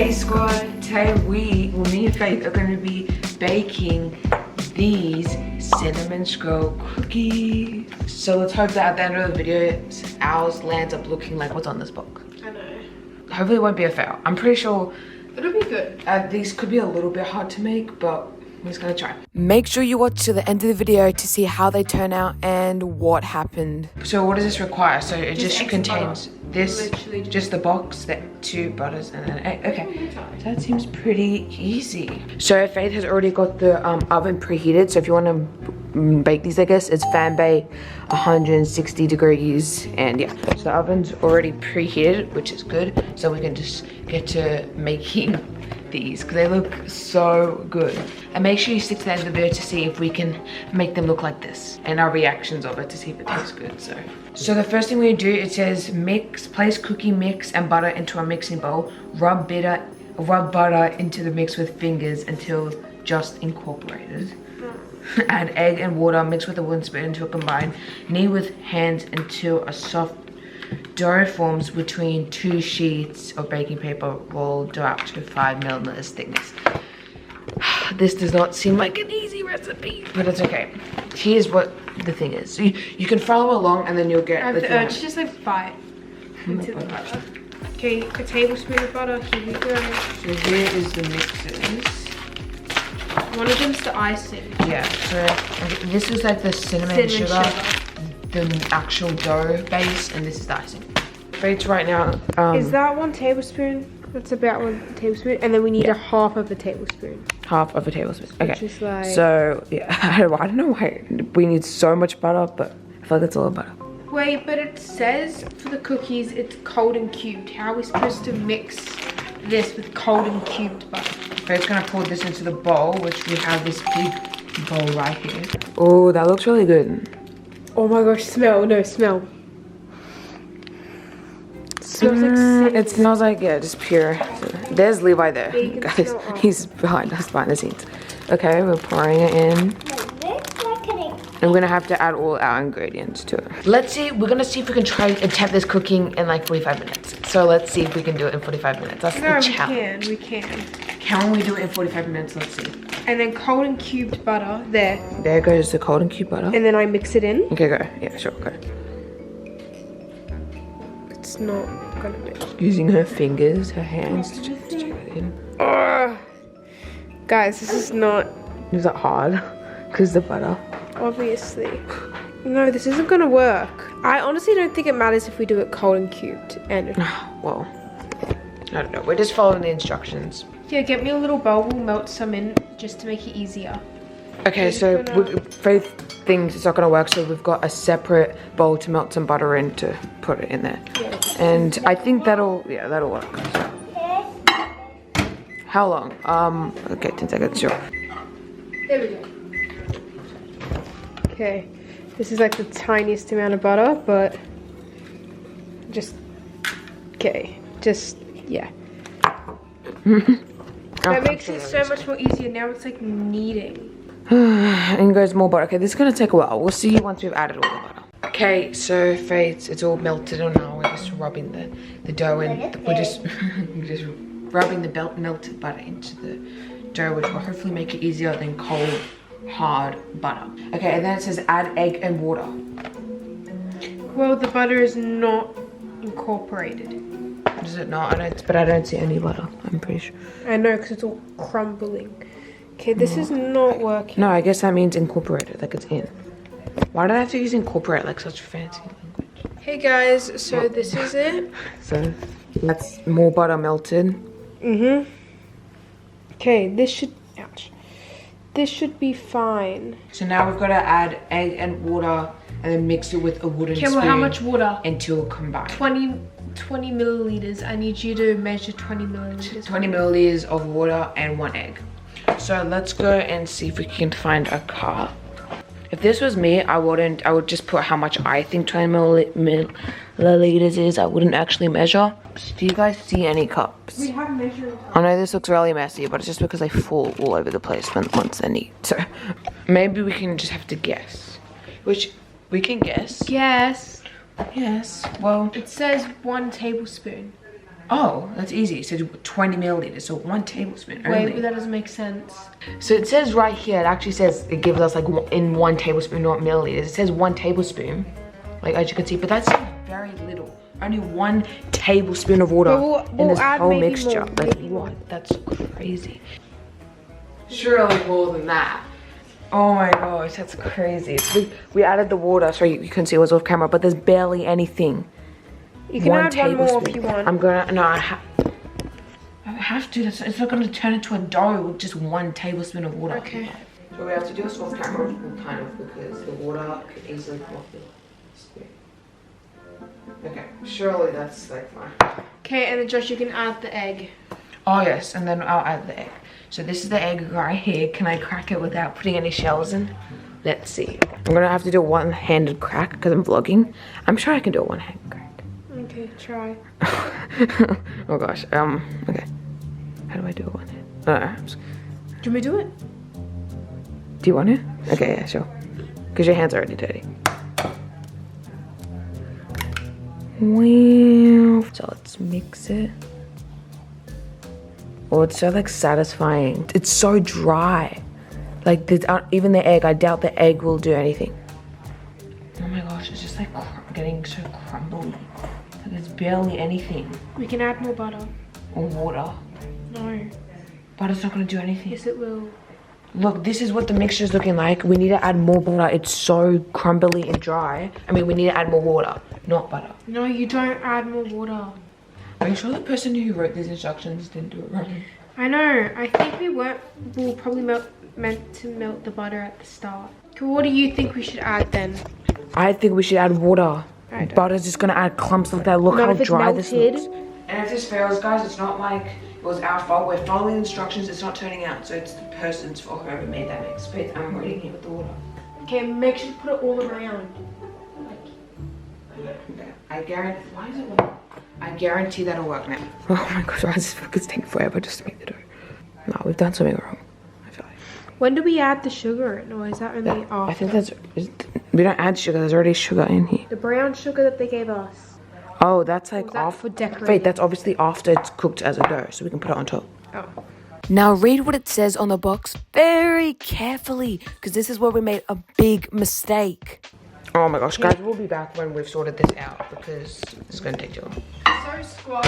Hey squad, today me and Faith are going to be baking these cinnamon scroll cookies. So let's hope that at the end of the video, ours lands up looking like what's on this box. I know. Hopefully it won't be a fail. I'm pretty sure it'll be good. These could be a little bit hard to make, but we're just gonna try. Make sure you watch to the end of the video to see how they turn out and what happened. So what does this require? So it just contains this, just the box, the 2 butters, and then an egg. Okay, that seems pretty easy. So Faith has already got the oven preheated. So if you want to bake these, I guess it's fan bake 160 degrees, and yeah, so the oven's already preheated, which is good. So we can just get to making these because they look so good. And make sure you stick to the end of the video to see if we can make them look like this and our reactions of it to see if it tastes good. So the first thing we do, it says mix, place cookie mix and butter into a mixing bowl. Rub butter into the mix with fingers until just incorporated. Add egg and water, mix with a wooden spoon until combined. Knead with hands until a soft dough forms between 2 sheets of baking paper. Roll dough up to 5 millimeters thickness. This does not seem like an easy recipe, but it's okay. Here's what the thing is. So you can follow along and then you'll get I have the urge to just like bite into the butter. Okay, a tablespoon of butter, here we go. So here is the mixes. One of them's the icing. Yeah, so this is like the cinnamon sugar, the actual dough base, and this is the icing. Faith's right now. Is that 1 tablespoon? That's about 1 tablespoon, and then we need a half of a tablespoon. Half of a tablespoon. Okay. Which is like... So yeah, I don't know why we need so much butter, but I feel like it's a lot of butter. Wait, but it says for the cookies it's cold and cubed. How are we supposed to mix this with cold and cubed butter? Faith's gonna pour this into the bowl, which we have this big bowl right here. Oh, that looks really good. Oh my gosh, smell. No, smell. Smells like cinnamon. It smells like, yeah, just pure. There's Levi there, guys. He's behind us, behind the scenes. Okay, we're pouring it in. And we're gonna have to add all our ingredients to it. Let's see, we're gonna see if we can try and attempt this cooking in like 45 minutes. So let's see if we can do it in 45 minutes. That's the challenge. We can. Can we do it in 45 minutes? Let's see. And then cold and cubed butter, there. There goes the cold and cubed butter. And then I mix it in. Okay, go. Yeah, sure, go. It's not gonna be. Using her fingers, her hands to just stir it in. Guys, this is not... Is that hard? Because the butter. Obviously. No, this isn't gonna work. I honestly don't think it matters if we do it cold and cubed. And well, I don't know. We're just following the instructions. Yeah, get me a little bowl. We'll melt some in just to make it easier. Okay, so Faith thinks it's not gonna work, so we've got a separate bowl to melt some butter in to put it in there. Yeah. And I think that'll work. So. How long? Okay, 10 seconds, sure. There we go. Okay, this is like the tiniest amount of butter, but just, okay, just, yeah. That makes it so much more easier. Now it's like kneading. And goes more butter. Okay, this is gonna take a while. We'll see you once we've added all the butter. Okay, so Faith, it's all melted, and now we're just rubbing the dough in. We're just rubbing the melted butter into the dough, which will hopefully make it easier than cold, hard butter. Okay, and then it says add egg and water. Well, the butter is not incorporated. Is it not? But I don't see any butter, I'm pretty sure. I know, because it's all crumbling. Okay, this is not working. No, I guess that means incorporated, like it's in. Why did I have to use incorporate, like such fancy language? Hey guys, so this is it. So that's more butter melted. Okay, this should, ouch. This should be fine. So now we've got to add egg and water and then mix it with a wooden spoon. Okay, well, how much water? Until combined. 20 milliliters. I need you to measure 20 milliliters. 20 milliliters of water and 1 egg. So let's go and see if we can find a cup. If this was me, I would just put how much I think 20 milliliters is. I wouldn't actually measure. Do you guys see any cups? We have measuring cups. I know this looks really messy, but it's just because they fall all over the place once they're neat. So maybe we can just have to guess. Which we can guess. Yes. Yes. Well, it says 1 tablespoon. Oh, that's easy. It says 20 milliliters, so 1 tablespoon only. Wait, but that doesn't make sense. So it says right here, it actually says, it gives us like in 1 tablespoon, not milliliters. It says 1 tablespoon, like as you can see, but that's very little. Only 1 tablespoon of water in this whole mixture. Like what? That's crazy. Surely more than that. Oh my gosh, that's crazy. We added the water, so you can see it was off camera, but there's barely anything. You can add one more if you want. I'm gonna, no, I have to. It's not gonna turn into a dough with just 1 tablespoon of water. Okay. So we have to do this off camera, kind of, because the water could easily come off the spoon. Okay, surely that's like fine. Okay, and then Josh, you can add the egg. Oh yes, and then I'll add the egg. So this is the egg right here. Can I crack it without putting any shells in? Let's see. I'm gonna have to do a one-handed crack because I'm vlogging. I'm sure I can do a one-handed crack. Okay, try. Oh gosh. Okay. How do I do a one-hand? Do you want me to do it? Do you want to? Okay, yeah, sure. Because your hands are already dirty. Wow. So let's mix it. Oh, it's so like satisfying. It's so dry. Like even the egg, I doubt the egg will do anything. Oh my gosh, it's just like getting so crumbly. Like there's barely anything. We can add more butter. Or water. No. Butter's not gonna do anything. Yes, it will. Look, this is what the mixture is looking like. We need to add more butter. It's so crumbly and dry. I mean, we need to add more water, not butter. No, you don't add more water. Are you sure the person who wrote these instructions didn't do it wrong? I know. I think we were probably meant to melt the butter at the start. Okay, what do you think we should add then? I think we should add water. Butter's just gonna add clumps like that. Look how dry this looks. And if this fails, guys, it's not like it was our fault. We're following the instructions. It's not turning out. So it's the person's fault, whoever made that mix. But I'm reading it with the water. Okay, make sure to put it all around. Okay. I guarantee. Why is it working? I guarantee that'll work now. Oh my gosh, why does this take forever just to make the dough? No, we've done something wrong. I feel like. When do we add the sugar in, or is that only after? I think we don't add sugar. There's already sugar in here. The brown sugar that they gave us. Oh, that's like off for decorating. Wait, that's obviously after it's cooked as a dough, so we can put it on top. Oh. Now read what it says on the box very carefully, because this is where we made a big mistake. Oh my gosh, guys, we'll be back when we've sorted this out, because it's going to take too long. So squat.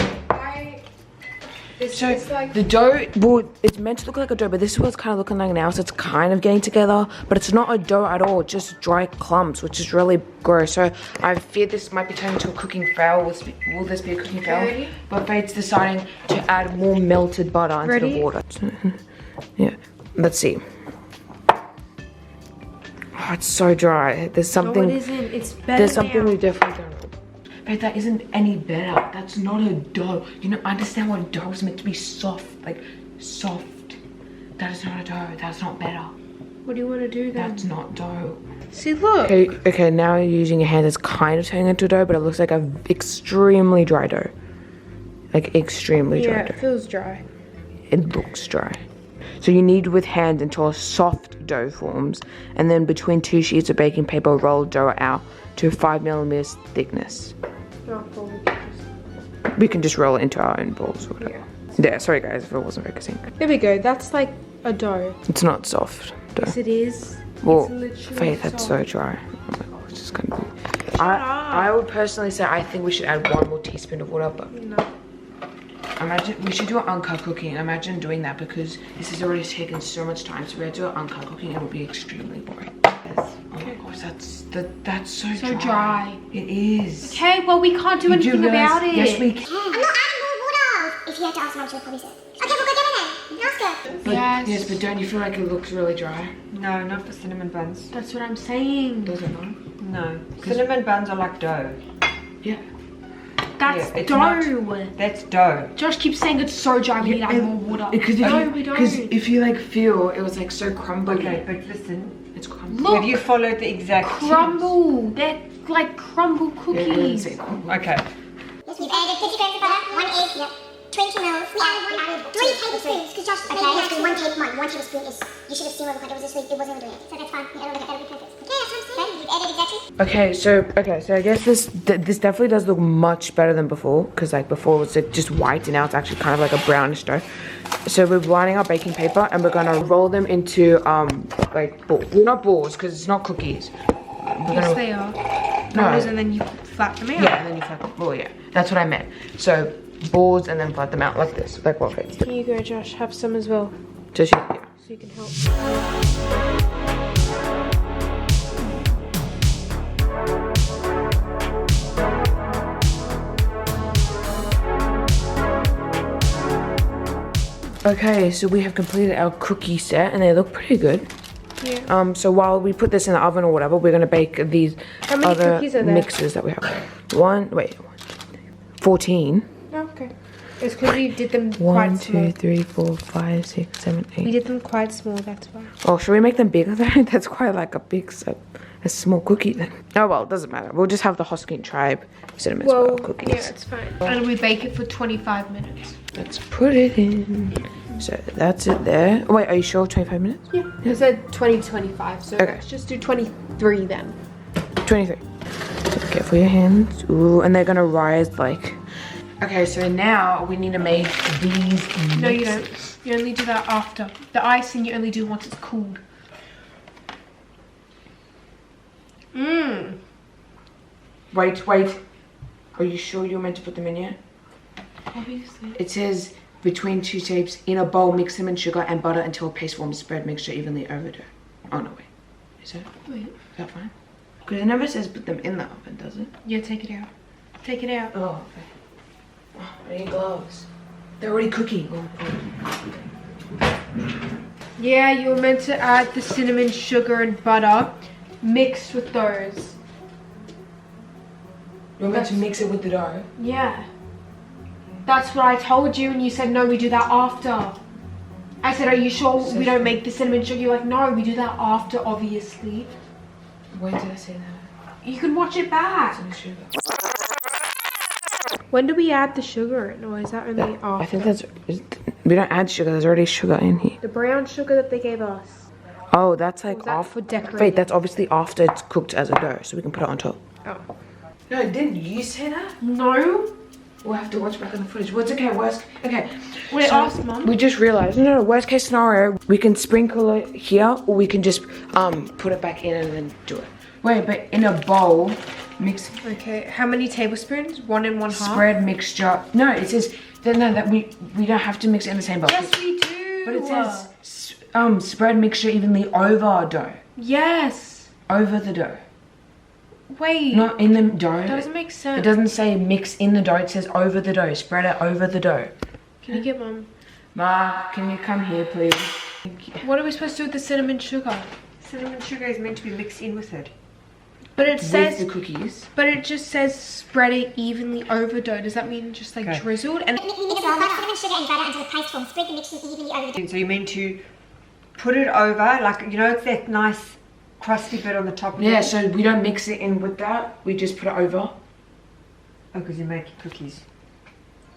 It's like the dough, well, it's meant to look like a dough, but this is what it's kind of looking like now, so it's kind of getting together, but it's not a dough at all, just dry clumps, which is really gross. So I fear this might be turning into a cooking fail. Will this be a cooking fail? Ready? But Faith's deciding to add more melted butter into the water. Yeah, let's see. Oh, it's so dry. There's something. No, it isn't. It's better. There's something we definitely don't. But that isn't any better. That's not a dough. You know, understand what dough is meant to be soft, like soft. That is not a dough. That's not better. What do you want to do then? That's not dough. See, look. Okay, now you're using your hand. It's kind of turning into dough, but it looks like an extremely dry dough. Like extremely dry dough. Yeah, it feels dry. It looks dry. So you knead with hand until a soft dough forms, and then between 2 sheets of baking paper, roll dough out to 5 millimeters thickness. We can just roll it into our own balls or whatever. Yeah, sorry guys if it wasn't focusing. There we go. That's like a dough. It's not soft dough. Yes, it is. Well, it's Faith, that's so dry. Oh my god, it's just gonna be. I would personally say I think we should add 1 more teaspoon of water, but no. Imagine we should do an uncut cooking. Imagine doing that because this has already taken so much time. So we have to do an uncut cooking. It will be extremely boring. Yes. Oh my gosh, that's so dry. It is. Okay, well we can't do anything about it. Yes, we can. I'm not adding more water. If you had to ask Mum, she would probably say. Okay, we'll go get her then. Ask her. But, yes, but don't you feel like it looks really dry? No, not for cinnamon buns. That's what I'm saying. Does it not? No. Cinnamon buns are like dough. Yeah. That's yeah, dough. That's dough. Josh keeps saying it's so dry, we need to add more water. Because we don't. Because if you like feel, it was like so crumbly. Okay, but listen. It's crumbly. Look, have you followed the exact crumble. They're like crumble cookies. Okay. You've added 50 grams of butter. 1 egg. Yep. 20 mils. We added 3 tablespoons because Josh. Okay, that's because 1 tablespoon is. You should have seen what it looked like. It wasn't doing it. So that's fine. That'll be perfect. Okay, that's what I'm saying. You've added exactly. Okay, so I guess this definitely does look much better than before, because like before it was like just white and now it's actually kind of like a brownish dough. So we're lining our baking paper and we're gonna roll them into like balls. Well, not balls because it's not cookies. Yes, they are. No. And then you flat them out. Yeah, and then you flat them. Oh yeah, that's what I meant. So balls and then flat them out like this, like what? Here you go, Josh. Have some as well, Just yeah. so you can help. Okay, so we have completed our cookie set and they look pretty good. Yeah. So while we put this in the oven or whatever, we're gonna bake these How many other cookies are there? mixes that we have. 14. Oh, okay. It's because we did them 1, quite small. 2, 3, 4, 5, 6, 7, 8. We did them quite small, that's why. Oh, should we make them bigger then? That's quite like a big set. A small cookie then. Oh well, it doesn't matter. We'll just have the Hosking tribe cinnamon swirl cookies. Yeah, it's fine. And we bake it for 25 minutes. Let's put it in. So that's it there. Wait, are you sure 25 minutes? Yeah. It said 20 to 25, so Okay. let's just do 23 then. 23. Careful your hands. Ooh, and they're gonna rise like. Okay, so now we need to make these. No, you don't. You only do that after. The icing you only do once it's cooled. Mmm. Wait. Are you sure you're meant to put them in yet? Obviously. It says between two shapes in a bowl, mix them in sugar and butter until a paste forms. Spread mixture evenly over dough. Oh no, wait. Is that fine? Because it never says put them in the oven, does it? Yeah, take it out. Take it out. Oh, okay. Oh, I need gloves. They're already cooking. Yeah, you were meant to add the cinnamon, sugar, and butter mixed with those. You're meant to mix it with the dough. Yeah. That's what I told you, and you said, no, we do that after. I said, are you sure we don't make the cinnamon sugar? You're like, no, we do that after, obviously. When did I say that? You can watch it back. Cinnamon sugar. When do we add the sugar in, or is that only after? I think we don't add sugar, there's already sugar in here. The brown sugar that they gave us. Oh, that's like Was that off. for decorating? Wait, that's obviously after it's cooked as a dough, so we can put it on top. Oh. No, didn't you say that? No. We'll have to watch back on the footage. Well, it's okay, okay. Wait, ask Mum. We just realized, no, worst case scenario, we can sprinkle it here, or we can just put it back in and then do it. Wait, but in a bowl, mix. Okay, how many tablespoons? 1 and 1/2? Spread mixture. No, it says, that we don't have to mix it in the same bowl. Yes, we do. But it says, spread mixture evenly over dough. Yes. Over the dough. Wait. Not in the dough. Doesn't make sense. It doesn't say mix in the dough, it says over the dough. Spread it over the dough. Can you get Mum? Ma, can you come here, please? Thank you. What are we supposed to do with the cinnamon sugar? Cinnamon sugar is meant to be mixed in with it. But it says, With the cookies. but it just says spread it evenly over dough. Does that mean just like drizzled? And Mix cinnamon sugar and butter until the paste forms. Spread the mixture evenly over the So you mean to put it over, like, you know, it's that nice crusty bit on the top of it? Yeah, so we don't mix it in with that. We just put it over. Oh, because you make cookies.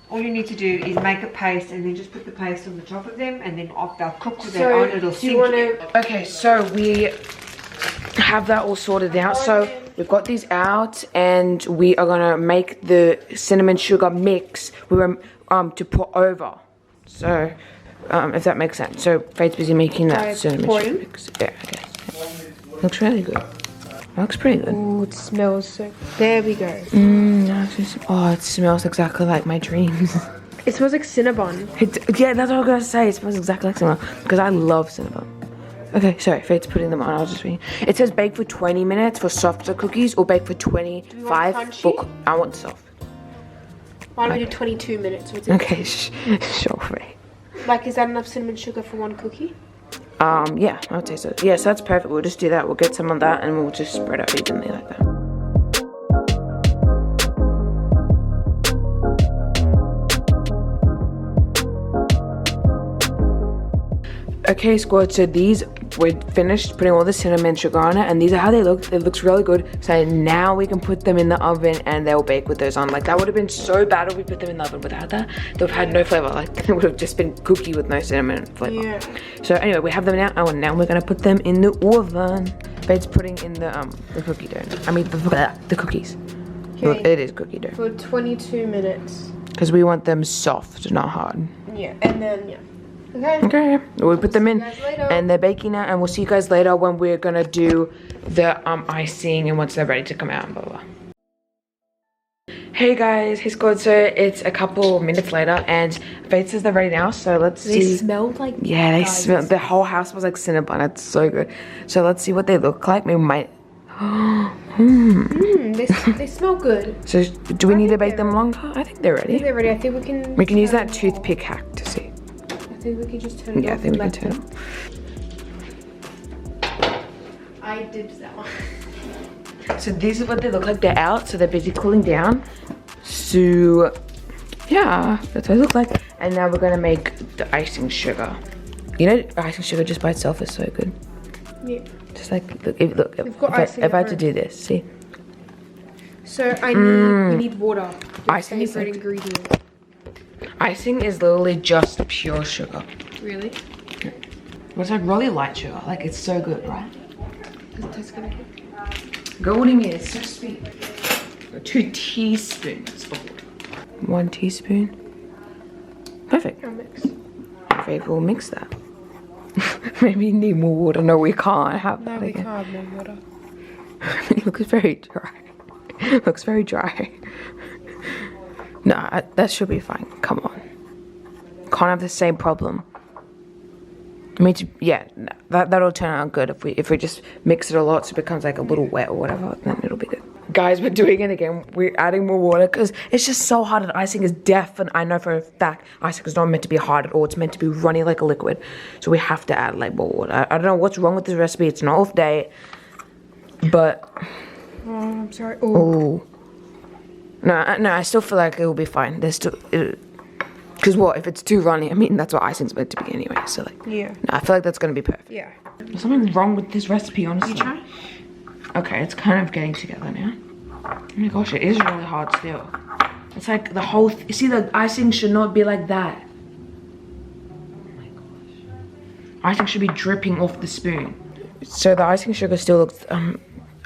All you need to do is make a paste and then just put the paste on the top of them, and then they'll cook with their own little do you sink. want to... Okay, so we have that all sorted out. So we've got these out and we are gonna make the cinnamon sugar mix we were to put over. So if that makes sense. So Faith's busy making that cinnamon sugar mix. Yeah, okay. Looks really good. Looks pretty good. Ooh, it smells so... There we go. Oh, it smells exactly like my dreams. It smells like Cinnabon. Yeah, that's what I was gonna say. It smells exactly like cinnamon because I love cinnamon. Okay, sorry, Faith's putting them on. I'll just read. It says bake for 20 minutes for softer cookies or bake for 25 for... I want soft. Why don't we do 22 minutes? Okay, sure, Faith. Like, is that enough cinnamon sugar for one cookie? Yeah, I would say so. Yeah, so that's perfect. We'll just do that. We'll get some of that and we'll just spread it evenly like that. Okay, squad, so these, we're finished putting all the cinnamon sugar on it, and these are how they look. It looks really good. So now we can put them in the oven and they'll bake with those on. Like, that would have been so bad if we put them in the oven without that. They would have had no flavor. Like, it would have just been cookie with no cinnamon flavor. Yeah. So anyway, we have them now. Oh, and now we're gonna put them in the oven. Fade's putting in the cookie dough. I mean the cookies. Okay. It is cookie dough. For 22 minutes. Because we want them soft, not hard. Yeah, and then yeah. Okay. Okay. We put them in, See you guys later. and they're baking now, and we'll see you guys later when we're gonna do the icing and once they're ready to come out and blah blah. Hey guys, hey squad. So it's a couple minutes later, and Faith says they're ready now. So let's see. They smelled like. Yeah, they smell. The whole house smells like Cinnabon. It's so good. So let's see what they look like. We might. They smell good. So do we need to bake them longer? I think they're I think ready. they're ready. I think we can. We can use that toothpick hack to see. I think we can just turn it Yeah, I off think we can and turn let it. I did that one. So this is what they look like. They're out, so they're busy cooling down. So yeah, that's what they look like. And now we're gonna make the icing sugar. You know, icing sugar just by itself is so good. Yeah. Just like look, if I had to do this, see. So we need water. Icing is favorite like- ingredient. Icing is literally just pure sugar. Really? It's like really light sugar. Like it's so good, right? Does it taste good? Golden is so sweet. 2 teaspoons of water. 1 teaspoon. Perfect. I'll mix. Maybe we'll mix that. Maybe you need more water. No, we can't have No, that we again. can't have more water. It looks very dry. Looks very dry. No, that should be fine. Come on. Can't have the same problem. I mean, yeah, no, that'll turn out good if we just mix it a lot so it becomes like a little wet or whatever, then it'll be good. Guys, we're doing it again. We're adding more water because it's just so hard, and icing is definitely, I know for a fact, icing is not meant to be hard at all. It's meant to be runny like a liquid. So we have to add like more water. I don't know what's wrong with this recipe. It's not off date, but... Oh, I'm sorry. Oh. No, I still feel like it will be fine. There's still... Because what, if it's too runny, I mean, that's what icing's meant to be anyway, so like... Yeah. No, I feel like that's going to be perfect. Yeah. There's something wrong with this recipe, honestly. You try? Okay, it's kind of getting together now. Oh my gosh, it is really hard still. It's like the whole... you see, the icing should not be like that. Oh my gosh. Icing should be dripping off the spoon. So the icing sugar still looks... I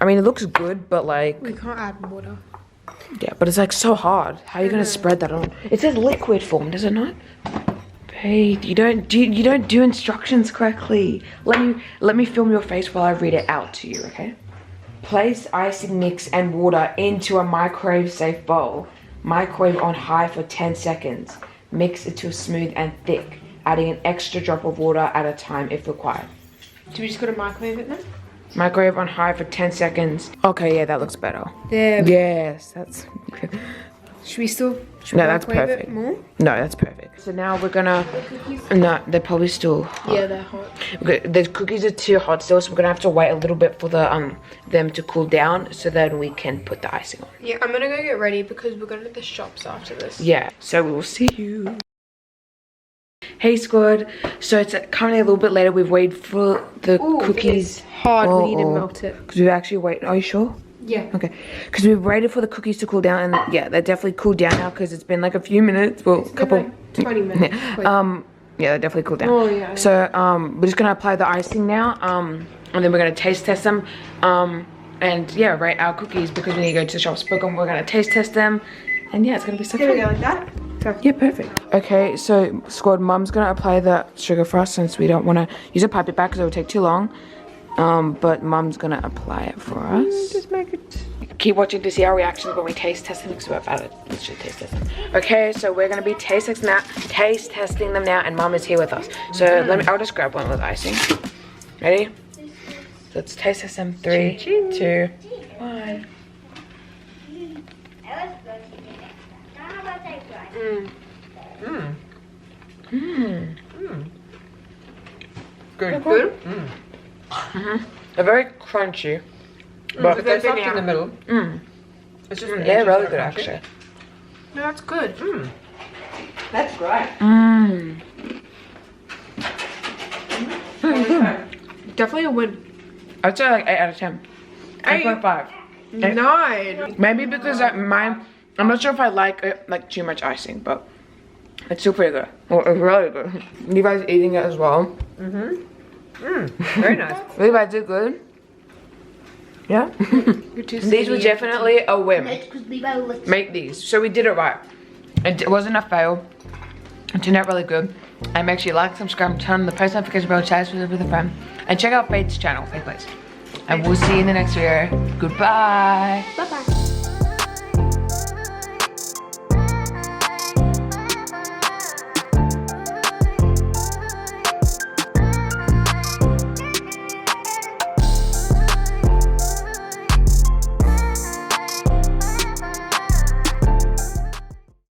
mean, it looks good, but like... We can't add water. Yeah, but it's like so hard. How are you gonna spread that on? It says liquid form, does it not? Faith, you don't do instructions correctly. Let me film your face while I read it out to you, okay? Place icing mix and water into a microwave safe bowl. Microwave on high for 10 seconds. Mix it to smooth and thick, adding an extra drop of water at a time if required. Do we just gotta microwave it now? Microwave on high for 10 seconds. Okay, yeah, that looks better. There. Yes, that's... Should we still? No, that's microwave perfect. It more? No, that's perfect. So now we're gonna... No, they're probably still hot. Yeah, they're hot. Okay, the cookies are too hot still, so we're gonna have to wait a little bit for the them to cool down, so then we can put the icing on. Yeah, I'm gonna go get ready because we're going to the shops after this. Yeah, so we will see you. Hey squad, so it's currently a little bit later. We've waited for the cookies. It's hard. We need to melt it. Because we've actually waited. Are you sure? Yeah. Okay, because we've waited for the cookies to cool down, and yeah, they're definitely cooled down now because it's been like a few minutes. Well, a couple. Like 20 minutes. Yeah, they're definitely cooled down. Oh yeah. So we're just gonna apply the icing now, and then we're gonna taste test them, and yeah, rate our cookies because we need to go to the shops. But we're gonna taste test them, and yeah, it's gonna be so There fun. we go, like that. Yeah, perfect. Okay, so squad, Mum's gonna apply the sugar for us since we don't want to use a pipette back because it would take too long. But Mum's gonna apply it for us. Just make it. Keep watching to see our reactions when we taste test them because we're about it. Let's just taste test them. Okay, so we're gonna be taste testing them now, and Mum is here with us. So I'll just grab one with icing. Ready? Let's taste test them. 3, 2, 1. Good. Good. They're very crunchy. But They're soft in the middle. It's just the they're edges really are good crunchy. actually. No, that's good. That's great. Definitely a win. I'd say like 8 out of 10. 8.5. 9. Maybe because I'm not sure if I like it like too much icing, but it's still pretty good. Well, it's really good. Levi's eating it as well. Very nice. Levi's did good. Yeah. These were definitely a win. Make these. So we did it right. It wasn't a fail. It turned out really good. And make sure you like, subscribe, turn on the post notification bell, share this with a friend. And check out Faith's channel, Faith Playz. And we'll see you in the next video. Goodbye. Bye-bye.